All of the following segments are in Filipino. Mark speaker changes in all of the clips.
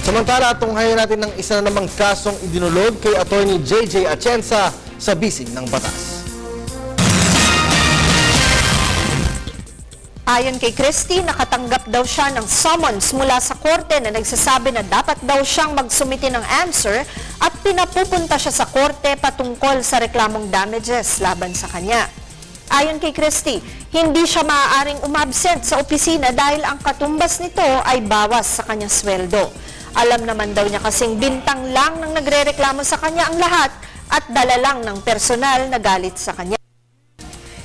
Speaker 1: Samantala, tunghayan natin ng isa na namang kasong idinulog kay Attorney JJ Atienza sa bisig ng batas.
Speaker 2: Ayon kay Christie, nakatanggap daw siya ng summons mula sa korte na nagsasabi na dapat daw siyang magsumite ng answer at pinapupunta siya sa korte patungkol sa reklamong damages laban sa kanya. Ayon kay Christie, hindi siya maaaring umabsent sa opisina dahil ang katumbas nito ay bawas sa kanyang sweldo. Alam naman daw niya kasing bintang lang ng nagrereklamo sa kanya ang lahat at dala lang ng personal na galit sa kanya.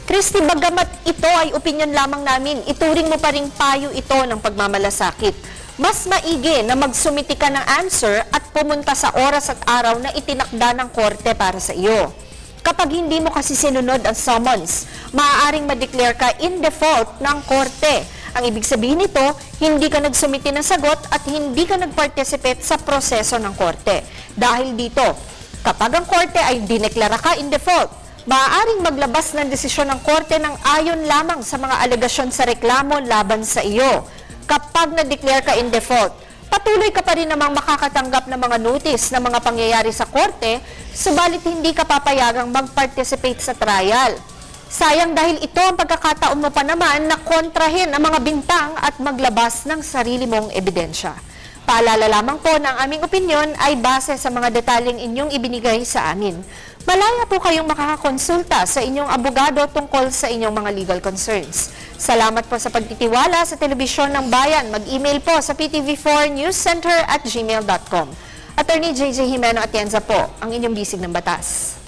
Speaker 2: Christie, bagamat ito ay opinyon lamang namin, ituring mo pa ring payo ito ng pagmamalasakit. Mas maigi na magsumiti ka ng answer at pumunta sa oras at araw na itinakda ng korte para sa iyo. Kapag hindi mo kasi sinunod ang summons, maaaring ma-declare ka in default ng korte. Ang ibig sabihin nito, hindi ka nagsumiti ng sagot at hindi ka nag-participate sa proseso ng korte. Dahil dito, kapag ang korte ay dineklara ka in default, maaaring maglabas ng desisyon ng korte ng ayon lamang sa mga alegasyon sa reklamo laban sa iyo. Kapag na-declare ka in default, patuloy ka pa rin namang makakatanggap ng mga notice ng mga pangyayari sa korte, subalit hindi ka papayagang mag-participate sa trial. Sayang dahil ito ang pagkakataon mo pa naman na kontrahin ang mga bintang at maglabas ng sarili mong ebidensya. Paalala lamang po na ang aming opinyon ay base sa mga detalyeng inyong ibinigay sa amin. Malaya po kayong makakakonsulta sa inyong abogado tungkol sa inyong mga legal concerns. Salamat po sa pagtitiwala sa Telebisyon ng Bayan. Mag-email po sa ptv4newscenter@gmail.com. Attorney JJ Jimeno Atienza po, ang inyong bisig ng batas.